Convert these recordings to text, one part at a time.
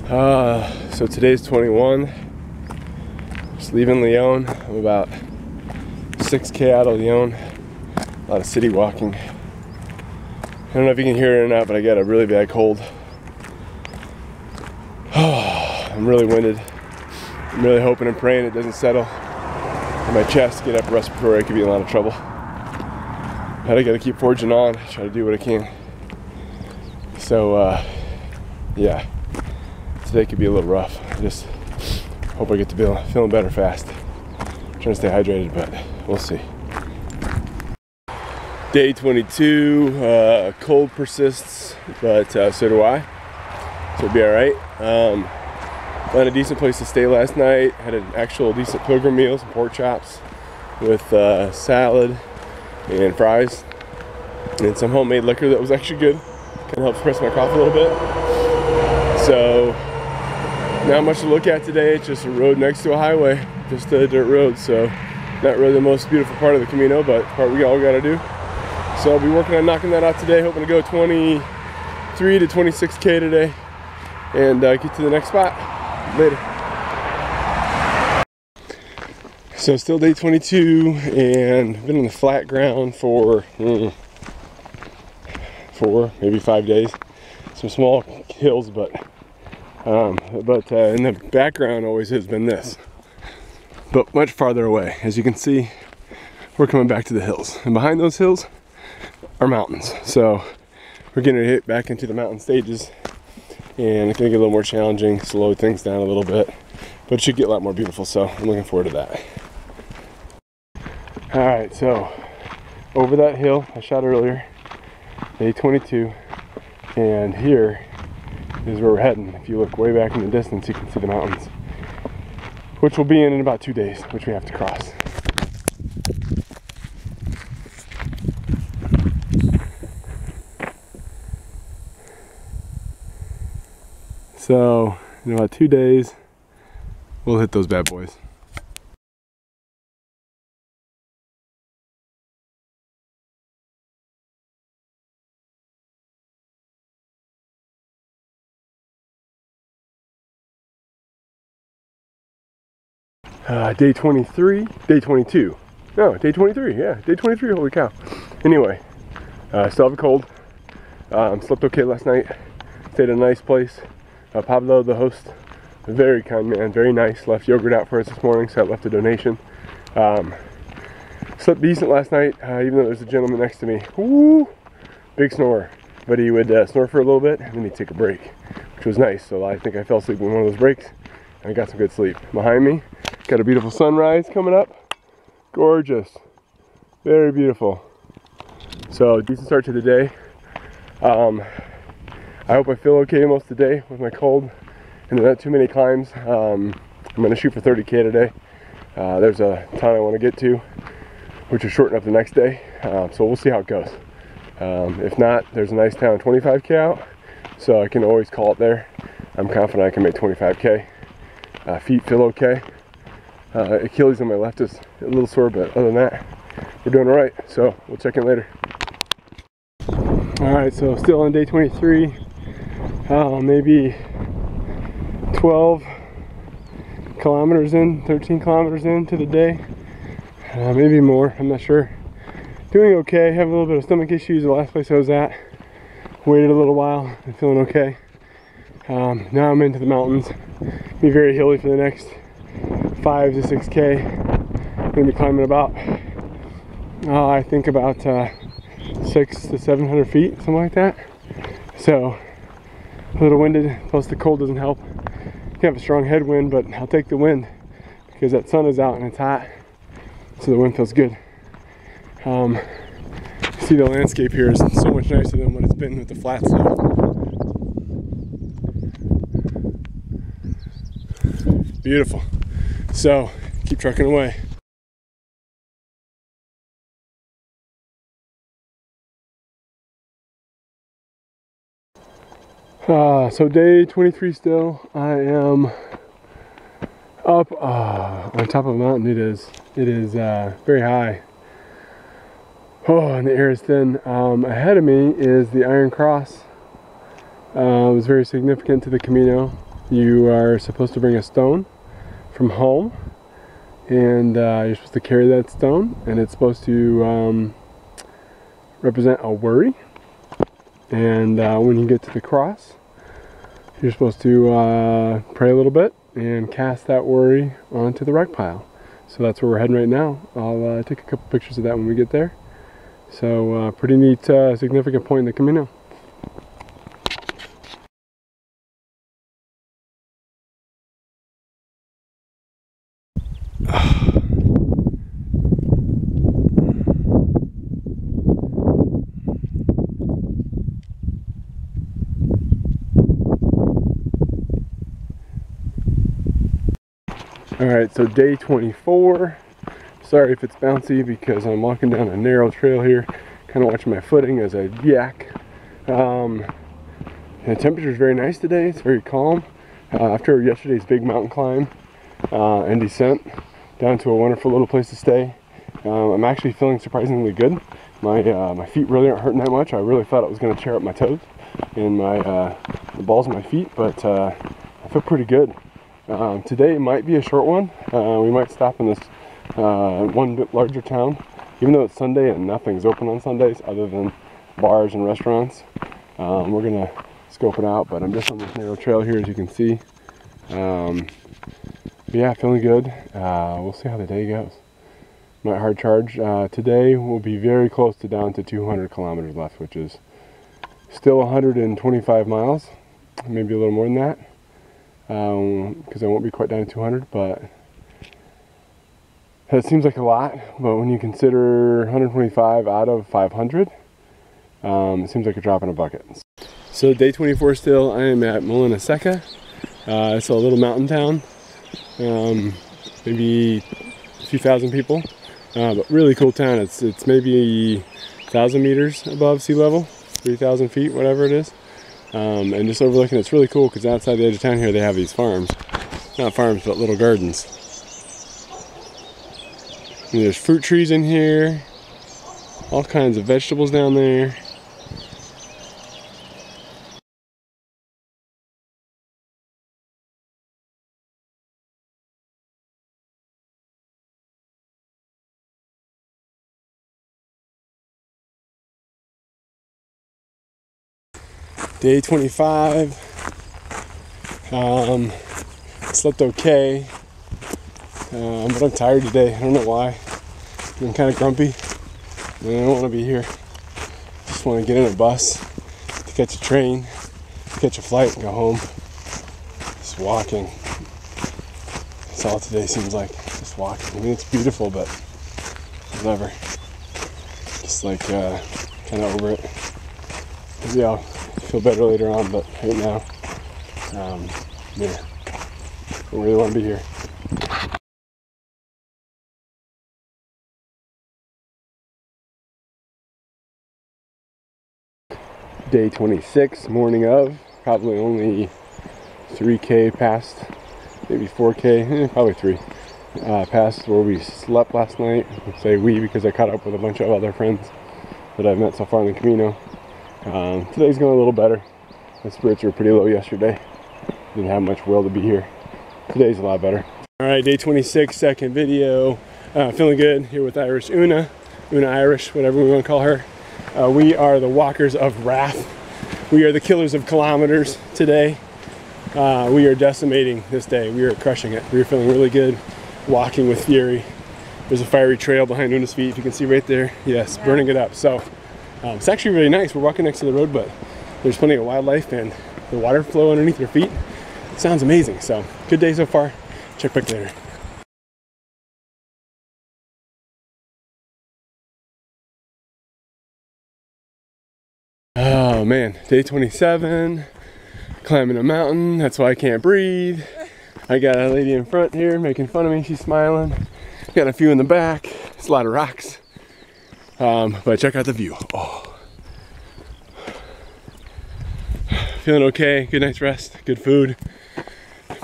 So today's 21. Just leaving Lyon. I'm about 6K out of Lyon. A lot of city walking. I don't know if you can hear it or not, but I got a really bad cold. I'm really winded. I'm really hoping and praying it doesn't settle in my chest, get up respiratory. I could be in a lot of trouble. But I gotta keep forging on, try to do what I can. So, yeah. Today could be a little rough. I just hope I get to be feeling better fast. I'm trying to stay hydrated, but we'll see. Day 22, cold persists, but so do I. So it'll be all right. Found a decent place to stay last night. Had an actual decent pilgrim meal, some pork chops with salad and fries, and some homemade liquor that was actually good. Kind of helped suppress my cough a little bit. So. Not much to look at today. It's just a road next to a highway, just a dirt road. So not really the most beautiful part of the Camino, but part we all got to do. So I'll be working on knocking that out today. Hoping to go 23 to 26K today and get to the next spot later. So still day 22 and been on the flat ground for 4, maybe 5 days. Some small hills, but in the background always has been this, but much farther away. As you can see, we're coming back to the hills, and behind those hills are mountains. So we're getting hit back into the mountain stages, and it's gonna get a little more challenging, slow things down a little bit, but it should get a lot more beautiful. So I'm looking forward to that. All right, so over that hill I shot earlier, day 22, and here is where we're heading. If you look way back in the distance, you can see the mountains, which we'll be in about 2 days, which we have to cross. So in about 2 days, we'll hit those bad boys. Day 23, day 22. No, day 23, yeah, day 23, holy cow. Anyway, still have a cold. Slept okay last night, stayed at a nice place. Pablo, the host, a very kind man, very nice, left yogurt out for us this morning, so I left a donation. Slept decent last night, even though there's a gentleman next to me. Woo! Big snorer, but he would snore for a little bit, and then he'd take a break, which was nice. So I think I fell asleep in one of those breaks, and I got some good sleep. Behind me, got a beautiful sunrise coming up. Gorgeous. Very beautiful. So, decent start to the day. I hope I feel okay most of the day with my cold and not too many climbs. I'm going to shoot for 30K today. There's a town I want to get to, which is shorten up the next day. So we'll see how it goes. If not, there's a nice town 25K out, so I can always call it there. I'm confident I can make 25K. Feet feel okay. Achilles on my left is a little sore, but other than that, we're doing all right. So we'll check in later. All right, so still on day 23. Maybe 12 kilometers in, 13 kilometers into the day. Maybe more, I'm not sure. Doing okay, have a little bit of stomach issues the last place I was at. Waited a little while and feeling okay. Now I'm into the mountains. Be very hilly for the next 5 to 6K. I'm gonna be climbing about, I think about 600 to 700 feet, something like that. So a little winded, plus the cold doesn't help. You have a strong headwind, but I'll take the wind because that sun is out and it's hot, so the wind feels good. See, the landscape here is so much nicer than what it's been with the flat stuff. Beautiful. So keep trucking away. So day 23 still. I am up on top of a mountain. It is very high. Oh, and the air is thin. Ahead of me is the Iron Cross. It was very significant to the Camino. you are supposed to bring a stone from home, and you're supposed to carry that stone, and it's supposed to represent a worry. And when you get to the cross, you're supposed to pray a little bit and cast that worry onto the wreck pile. So that's where we're heading right now. I'll take a couple pictures of that when we get there. So pretty neat, significant point in the Camino. Alright, so day 24. Sorry if it's bouncy because I'm walking down a narrow trail here, kind of watching my footing as I yak. The temperature is very nice today, it's very calm. After yesterday's big mountain climb and descent down to a wonderful little place to stay, I'm actually feeling surprisingly good. My feet really aren't hurting that much. I really thought it was going to tear up my toes and the balls of my feet, but I feel pretty good. Today might be a short one. We might stop in this one larger town, even though it's Sunday and nothing's open on Sundays other than bars and restaurants. We're gonna scope it out, but I'm just on this narrow trail here, as you can see. But yeah, feeling good. We'll see how the day goes. Might hard charge. Today we'll be very close to down to 200 kilometers left, which is still 125 miles, maybe a little more than that. Because I won't be quite down to 200, but that seems like a lot. But when you consider 125 out of 500, it seems like a drop in a bucket. So day 24 still, I am at Molina Seca. It's a little mountain town, maybe a few thousand people, but really cool town. It's maybe 1,000 meters above sea level, 3,000 feet, whatever it is. And just overlooking, it's really cool because outside the edge of town here they have these farms. Not farms, but little gardens. And there's fruit trees in here, all kinds of vegetables down there. Day 25. Slept okay, but I'm tired today. I don't know why. I'm kind of grumpy. I don't want to be here. Just want to get in a bus, to catch a train, to catch a flight, and go home. Just walking. That's all today seems like. Just walking. I mean, it's beautiful, but whatever. Just like kind of over it. Maybe I'll feel better later on, but right now, yeah, don't really want to be here. Day 26, morning of, probably only 3K past, maybe 4K, probably 3, past where we slept last night. I say we because I caught up with a bunch of other friends that I've met so far in the Camino. Today's going a little better. My spirits were pretty low yesterday. Didn't have much will to be here. Today's a lot better. Alright, day 26, second video. Feeling good here with Irish Una Irish, whatever we want to call her. We are the walkers of wrath. We are the killers of kilometers today. We are decimating this day. We are crushing it. We are feeling really good, walking with fury. There's a fiery trail behind Una's feet, if you can see right there. Yes, yeah. Burning it up. So it's actually really nice. We're walking next to the road, but there's plenty of wildlife and the water flow underneath your feet. It sounds amazing. So good day so far. Check back later. Oh man, day 27, climbing a mountain. That's why I can't breathe. I got a lady in front here making fun of me. She's smiling. Got a few in the back. It's a lot of rocks. But check out the view. Oh. Feeling okay, good night's rest, good food.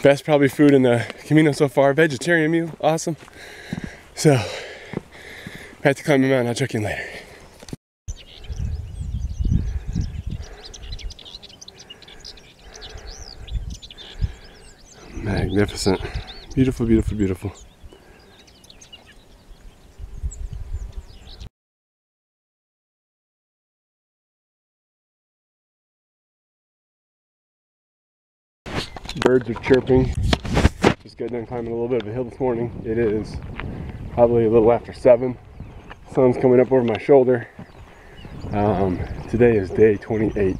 Best probably food in the Camino so far. Vegetarian meal, awesome. So, I have to climb the mountain. I'll check in later. Magnificent. Beautiful, beautiful, beautiful. Birds are chirping. Just got done climbing a little bit of a hill this morning. It is probably a little after 7. Sun's coming up over my shoulder. Today is day 28.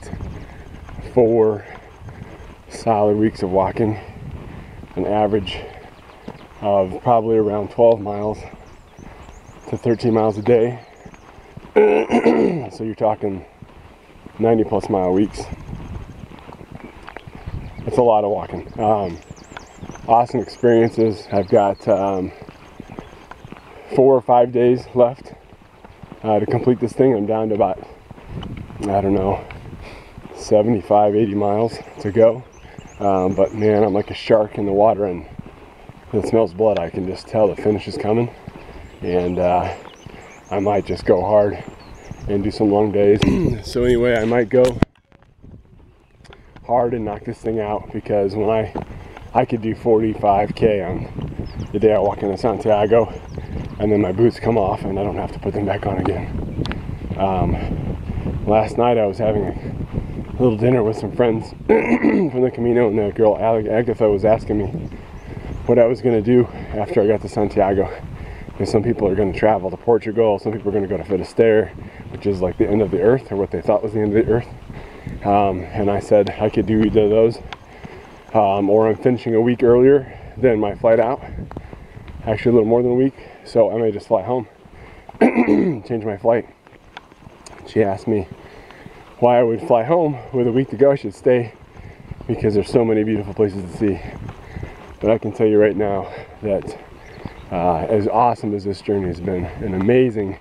4 solid weeks of walking. An average of probably around 12 miles to 13 miles a day. So you're talking 90 plus mile weeks. It's a lot of walking. Awesome experiences. I've got 4 or 5 days left to complete this thing. I'm down to about, I don't know, 75, 80 miles to go. But man, I'm like a shark in the water, and it smells blood. I can just tell the finish is coming, and I might just go hard and do some long days. So anyway, I might go hard and knock this thing out, because when I could do 45K on the day I walk into Santiago, and then my boots come off and I don't have to put them back on again. Last night I was having a little dinner with some friends from the Camino, and the girl Agatha was asking me what I was going to do after I got to Santiago. And some people are going to travel to Portugal, some people are going to go to Finisterre, which is like the end of the earth, or what they thought was the end of the earth. And I said I could do either of those, or I'm finishing a week earlier than my flight out, actually a little more than a week, so I may just fly home, change my flight. She asked me why I would fly home with a week to go. I should stay because there's so many beautiful places to see. But I can tell you right now that as awesome as this journey has been, and amazing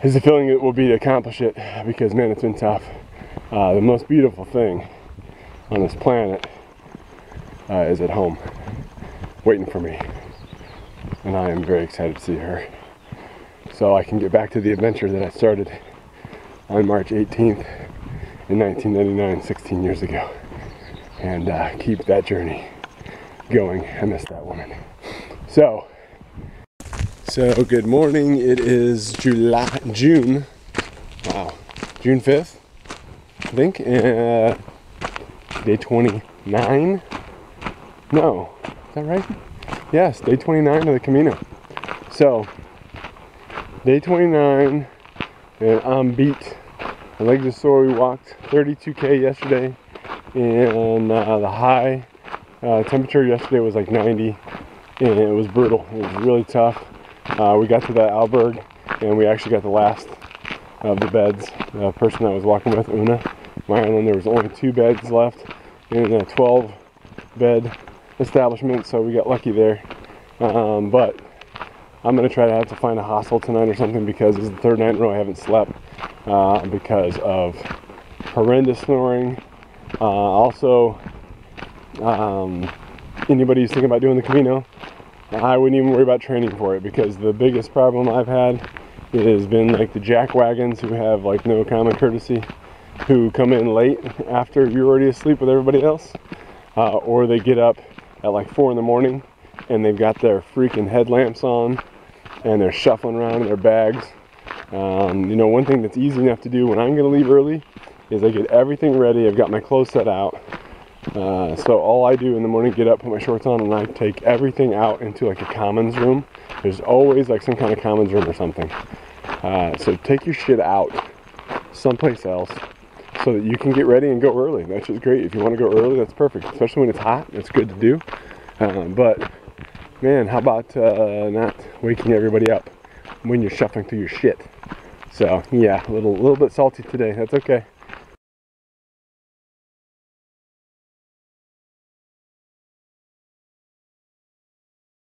is the feeling it will be to accomplish it, because man, it's been tough. The most beautiful thing on this planet is at home, waiting for me, and I am very excited to see her, so I can get back to the adventure that I started on March 18th in 1999, 16 years ago, and keep that journey going. I miss that woman. So good morning. It is June 5th, I think. Day 29. No, is that right? Yes, day 29 of the Camino. So, day 29, and I'm beat. My legs are sore. We walked 32K yesterday, and the high temperature yesterday was like 90, and it was brutal. It was really tough. We got to that albergue, and we actually got the last of the beds. The person I was walking with, Una, Maryland, there was only 2 beds left in a 12-bed establishment, so we got lucky there. But I'm going to try to have to find a hostel tonight or something, because this is the 3rd night in a row I haven't slept because of horrendous snoring. Also, anybody who's thinking about doing the Camino, I wouldn't even worry about training for it, because the biggest problem I've had has been like the jack wagons who have like no common courtesy, who come in late after you're already asleep with everybody else, or they get up at like 4 in the morning and they've got their freaking headlamps on and they're shuffling around in their bags. You know, one thing that's easy enough to do when I'm going to leave early is I get everything ready. I've got my clothes set out. So all I do in the morning, get up, put my shorts on, and I take everything out into like a commons room. There's always like some kind of commons room or something. So take your shit out someplace else so that you can get ready and go early. That's just great. If you want to go early, that's perfect. Especially when it's hot, it's good to do. But man, how about not waking everybody up when you're shuffling through your shit? So yeah, a little bit salty today. That's okay.